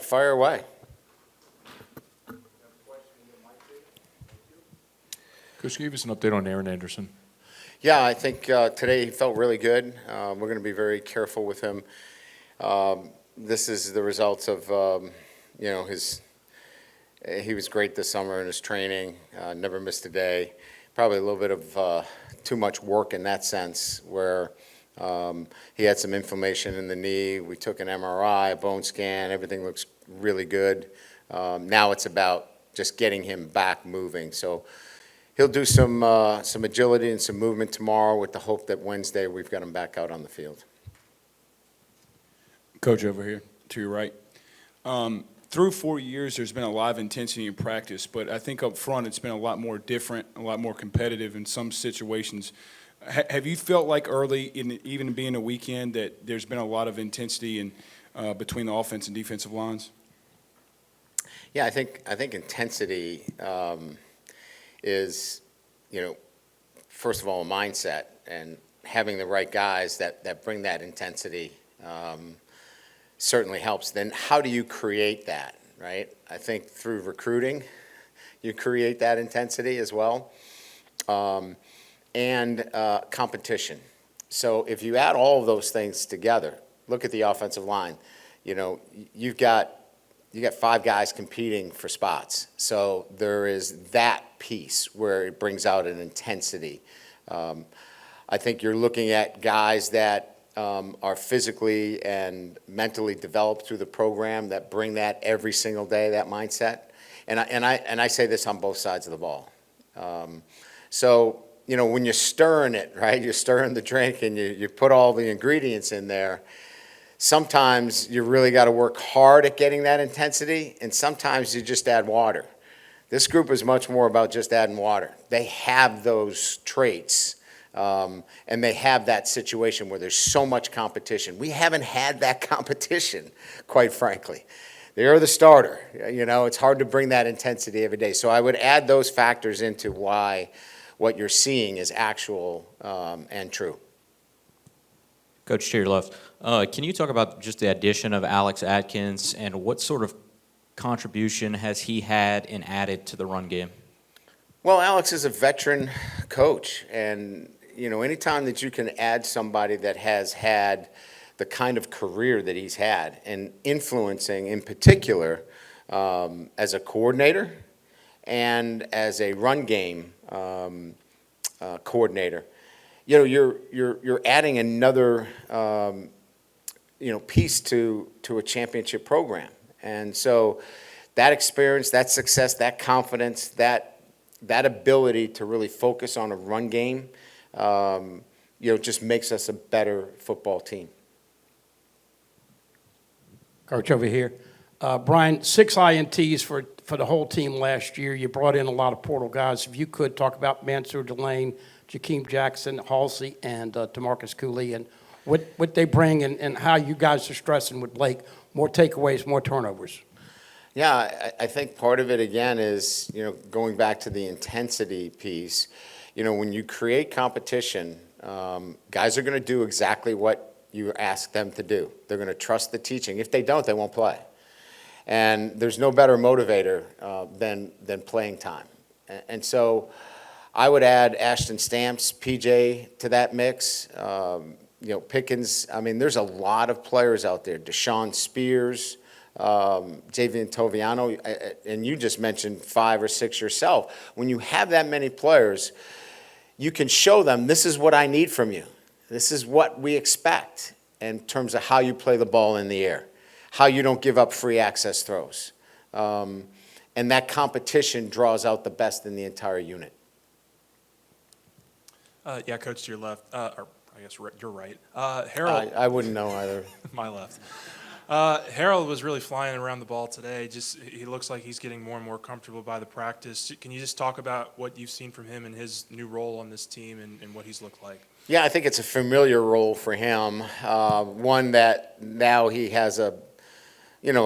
fire away. Coach, give us an update on Aaron Anderson. Yeah, I think today he felt really good. We're going to be very careful with him. This is the results of, he was great this summer in his training, never missed a day. Probably a little bit of too much work in that sense, where he had some inflammation in the knee. We took an MRI, a bone scan, everything looks really good. Now it's about just getting him back moving. So he'll do some agility and some movement tomorrow with the hope that Wednesday we've got him back out on the field. Coach, over here to your right. Through 4 years, there's been a lot of intensity in practice, but I think up front it's been a lot more different, a lot more competitive in some situations. Have you felt like early, even being a weekend, that there's been a lot of intensity in, between the offense and defensive lines? Yeah, I think intensity is, first of all, a mindset, and having the right guys that bring that intensity certainly helps. Then how do you create that, right? I think through recruiting, you create that intensity as well, and competition. So if you add all of those things together, look at the offensive line. You've got 5 guys competing for spots. So there is that piece where it brings out an intensity. I think you're looking at guys that are physically and mentally developed through the program that bring that every single day, that mindset. And I say this on both sides of the ball. So when you're stirring it, right, you're stirring the drink and you put all the ingredients in there, sometimes you really got to work hard at getting that intensity, and sometimes you just add water. This group is much more about just adding water. They have those traits, and they have that situation where there's so much competition. We haven't had that competition, quite frankly. They're the starter. It's hard to bring that intensity every day. So I would add those factors into why what you're seeing is actual and true. Coach, to your left, can you talk about just the addition of Alex Atkins and what sort of contribution has he had and added to the run game? Well, Alex is a veteran coach, and anytime that you can add somebody that has had the kind of career that he's had and influencing in particular as a coordinator and as a run game coordinator, you're adding another piece to a championship program. And so that experience, that success, that confidence, that ability to really focus on a run game, just makes us a better football team. Coach, over here. Brian, 6 INTs for the whole team last year. You brought in a lot of portal guys. If you could talk about Mansour Delane, Jakeem Jackson, Halsey, and Tamarcus Cooley, and what they bring and how you guys are stressing with Blake, more takeaways, more turnovers. Yeah, I think part of it, again, is, going back to the intensity piece. When you create competition, guys are going to do exactly what you ask them to do. They're going to trust the teaching. If they don't, they won't play. And there's no better motivator than playing time. And so I would add Ashton Stamps, PJ to that mix. Pickens. I mean, there's a lot of players out there. Deshaun Spears, Javian Toviano, and you just mentioned 5 or 6 yourself. When you have that many players, you can show them, this is what I need from you. This is what we expect in terms of how you play the ball in the air, how you don't give up free access throws. And that competition draws out the best in the entire unit. Yeah, Coach, to your left, or I guess your right. Harold. I wouldn't know either. My left. Harold was really flying around the ball today. He looks like he's getting more and more comfortable by the practice. Can you just talk about what you've seen from him and his new role on this team and what he's looked like? Yeah, I think it's a familiar role for him, one that now he has a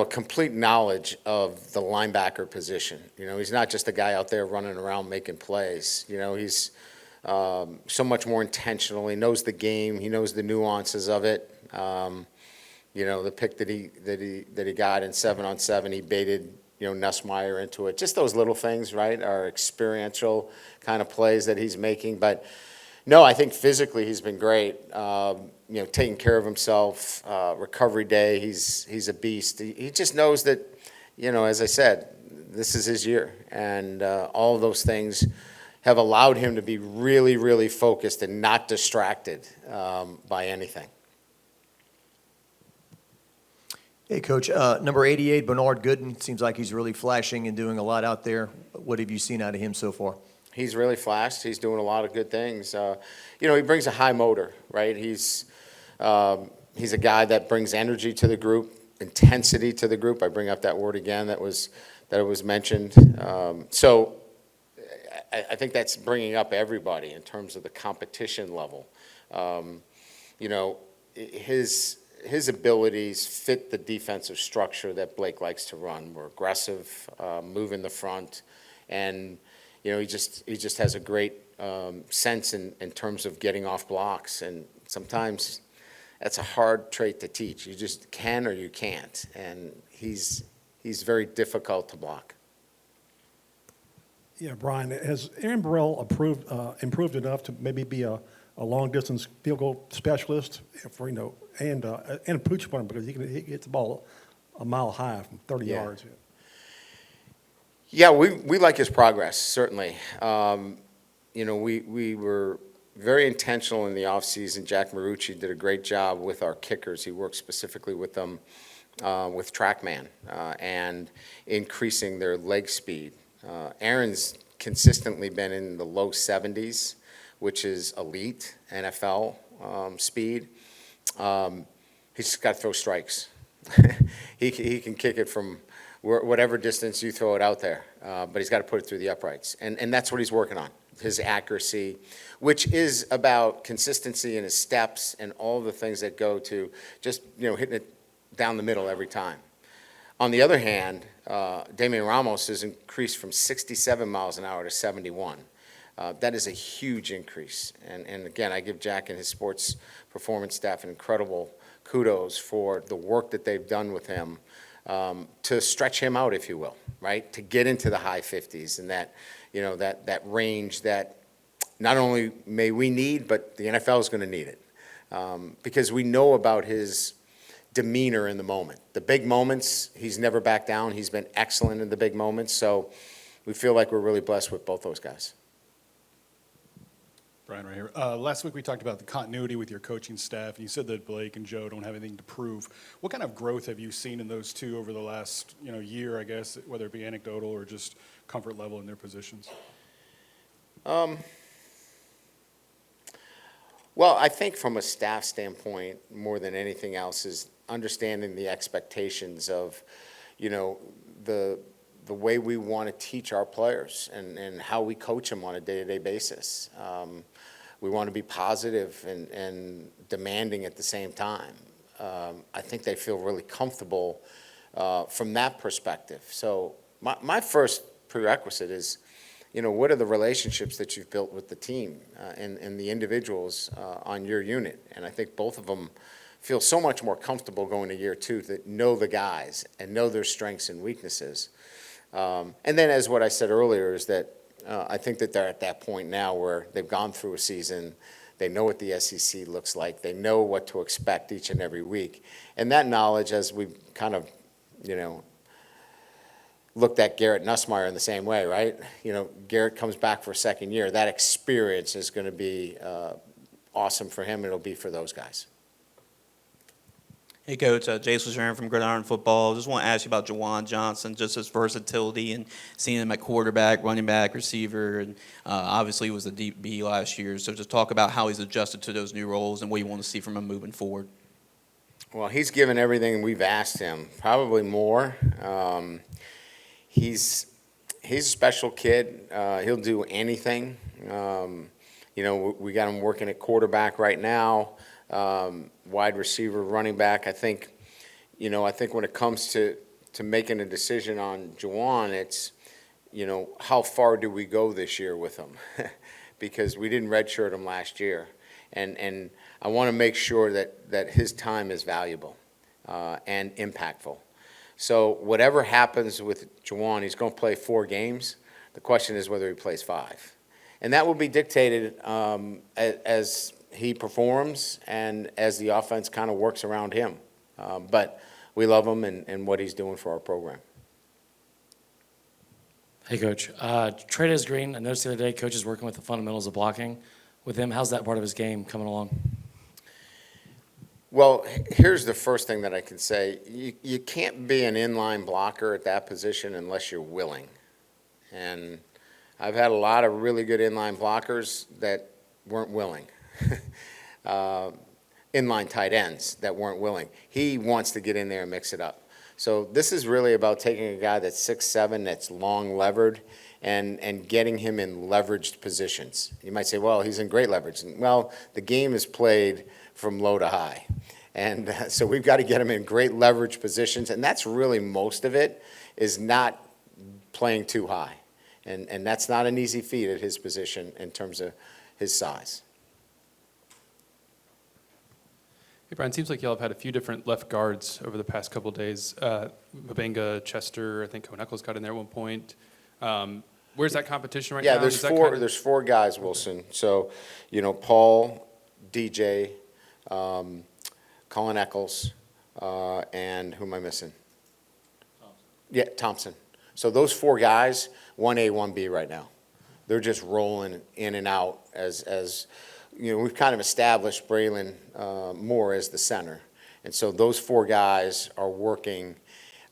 complete knowledge of the linebacker position. He's not just a guy out there running around making plays. He's so much more intentional. He knows the game. He knows the nuances of it. the pick that he got in 7-on-7, he baited, Nussmeier into it. Just those little things, right, are experiential kind of plays that he's making. But no, I think physically he's been great. Taking care of himself, recovery day, he's a beast. He just knows that, as I said, this is his year. And all of those things have allowed him to be really, really focused and not distracted by anything. Hey, Coach. Number 88, Bernard Goodson, seems like he's really flashing and doing a lot out there. What have you seen out of him so far? He's really flashed. He's doing a lot of good things. He brings a high motor, right? He's a guy that brings energy to the group, intensity to the group. I bring up that word again that was mentioned. So I think that's bringing up everybody in terms of the competition level. His abilities fit the defensive structure that Blake likes to run. We're aggressive, move in the front, and he just has a great sense in terms of getting off blocks. And sometimes that's a hard trait to teach. You just can or you can't, and he's very difficult to block. Yeah, Brian, has Aaron Burrell improved enough to maybe be a long-distance field goal specialist for, and a pooch runner, because he hits the ball a mile high from 30 yards? Yeah, we like his progress, certainly. We were very intentional in the offseason. Jack Marucci did a great job with our kickers. He worked specifically with them, with TrackMan, and increasing their leg speed. Aaron's consistently been in the low 70s, which is elite NFL speed. He's just got to throw strikes. He can kick it from whatever distance you throw it out there, but he's got to put it through the uprights. And that's what he's working on, his accuracy, which is about consistency in his steps and all the things that go to just hitting it down the middle every time. On the other hand, Damian Ramos has increased from 67 miles an hour to 71. That is a huge increase. And again, I give Jack and his sports performance staff an incredible kudos for the work that they've done with him to stretch him out, if you will, right? To get into the high 50s and that range that not only may we need, but the NFL is going to need it. Because we know about his demeanor in the moment. The big moments, he's never backed down. He's been excellent in the big moments. So we feel like we're really blessed with both those guys. Brian, right here. Last week we talked about the continuity with your coaching staff, and you said that Blake and Joe don't have anything to prove. What kind of growth have you seen in those two over the last year, I guess, whether it be anecdotal or just comfort level in their positions? Well, I think from a staff standpoint, more than anything else, is understanding the expectations of, the way we want to teach our players and how we coach them on a day-to-day basis. We want to be positive and demanding at the same time. I think they feel really comfortable from that perspective. So my first prerequisite is, what are the relationships that you've built with the team and the individuals on your unit? And I think both of them feel so much more comfortable going to year two that know the guys and know their strengths and weaknesses. And then, as what I said earlier, is that I think that they're at that point now where they've gone through a season, they know what the SEC looks like, they know what to expect each and every week. And that knowledge, as we've kind of, looked at Garrett Nussmeier in the same way, right? Garrett comes back for a second year. That experience is going to be awesome for him, and it'll be for those guys. Hey, Coach. Jason Sharon from Gridiron Football. Just want to ask you about Jawan Johnson, just his versatility and seeing him at quarterback, running back, receiver, and obviously he was the deep B last year. So just talk about how he's adjusted to those new roles and what you want to see from him moving forward. Well, he's given everything we've asked him, probably more. He's a special kid. He'll do anything. We got him working at quarterback right now. Wide receiver, running back. I think when it comes to making a decision on Jawan, it's, how far do we go this year with him? Because we didn't redshirt him last year. And I want to make sure that his time is valuable. and impactful. So whatever happens with Jawan, he's going to play 4 games. The question is whether he plays 5. And that will be dictated as he performs and as the offense kind of works around him. But we love him and what he's doing for our program. Hey, Coach. Trey Green, I noticed the other day, Coach is working with the fundamentals of blocking with him. How's that part of his game coming along? Well, here's the first thing that I can say. You can't be an inline blocker at that position unless you're willing. And I've had a lot of really good inline blockers that weren't willing. Inline tight ends that weren't willing. He wants to get in there and mix it up. So this is really about taking a guy that's 6'7", that's long levered, and getting him in leveraged positions. You might say, well, he's in great leverage. Well, the game is played from low to high. And so we've got to get him in great leverage positions, and that's really most of it, is not playing too high. And that's not an easy feat at his position in terms of his size. Hey, Brian, seems like y'all have had a few different left guards over the past couple of days. Mabenga, Chester, I think Coneckles got in there at one point. Where's that competition right now? Yeah, there's 4 guys, Wilson. So, Paul, DJ, Colin Eccles, and who am I missing? Thompson. Yeah, Thompson. So those 4 guys, 1A, 1B right now. They're just rolling in and out as we've kind of established Braylon Moore as the center. And so those 4 guys are working,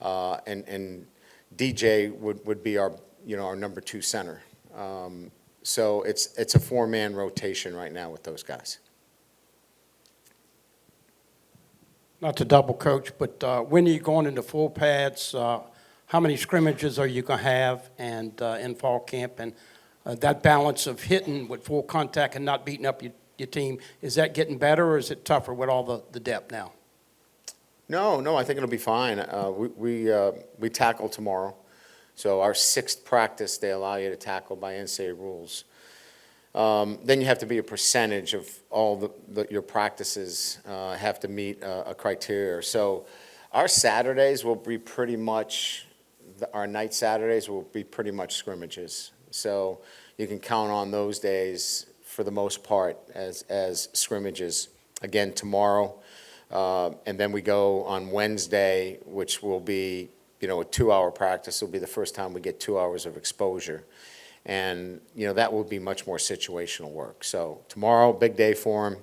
and DJ would be our number 2 center. So it's a 4-man rotation right now with those guys. Not to double coach, but when are you going into full pads? How many scrimmages are you going to have and in fall camp? And that balance of hitting with full contact and not beating up your team, is that getting better or is it tougher with all the depth now? No, I think it'll be fine. We tackle tomorrow. So our 6th practice, they allow you to tackle by NCAA rules. Then you have to be a percentage of all your practices have to meet a criteria. So our Saturdays will be pretty much, our night Saturdays will be pretty much scrimmages. So you can count on those days for the most part as scrimmages. Again, tomorrow, and then we go on Wednesday, which will be, a 2-hour practice. It'll be the first time we get 2 hours of exposure. And, that will be much more situational work. So tomorrow, big day for them.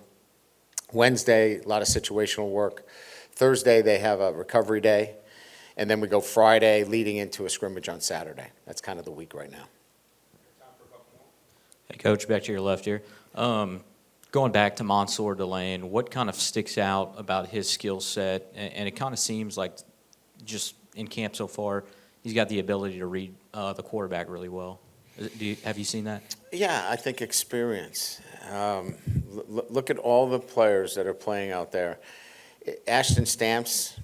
Wednesday, a lot of situational work. Thursday, they have a recovery day. And then we go Friday leading into a scrimmage on Saturday. That's kind of the week right now. Hey, Coach, back to your left here. Going back to Mansour Delane, what kind of sticks out about his skill set? And it kind of seems like just in camp so far, he's got the ability to read the quarterback really well. Have you seen that? Yeah, I think experience. Look at all the players that are playing out there. Ashton Stamps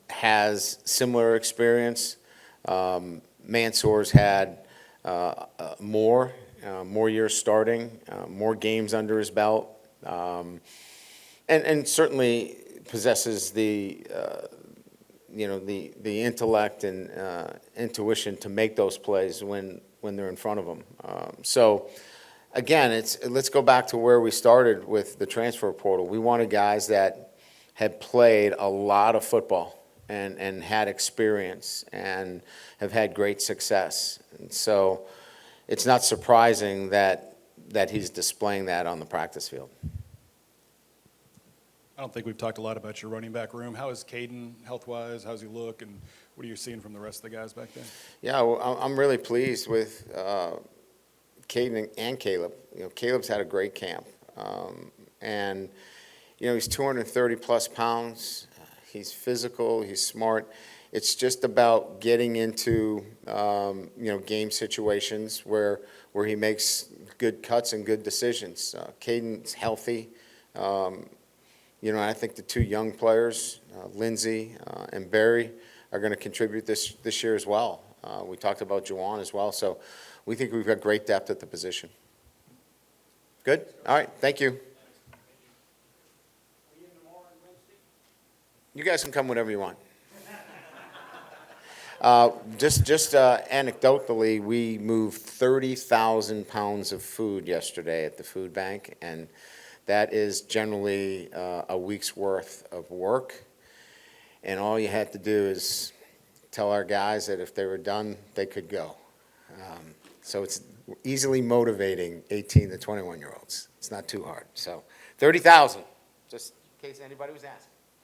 has similar experience. Mansour's had more years starting, more games under his belt, and certainly possesses the intellect and intuition to make those plays when they're in front of them. So again, let's go back to where we started with the transfer portal. We wanted guys that had played a lot of football and had experience and have had great success. And so it's not surprising that he's displaying that on the practice field. I don't think we've talked a lot about your running back room. How is Caden health-wise? How does he look? And what are you seeing from the rest of the guys back there? Yeah, well, I'm really pleased with Caden and Caleb. Caleb's had a great camp. And, he's 230-plus pounds. He's physical. He's smart. It's just about getting into, game situations where he makes good cuts and good decisions. Caden's healthy. I think the 2 young players, Lindsey and Barry, are going to contribute this year as well. We talked about Jawan as well. So we think we've got great depth at the position. Good? All right. Thank you. You guys can come whenever you want. Just anecdotally, we moved 30,000 pounds of food yesterday at the food bank, and that is generally a week's worth of work. And all you had to do is tell our guys that if they were done, they could go. So it's easily motivating 18 to 21-year-olds. It's not too hard. So 30,000, just in case anybody was asking.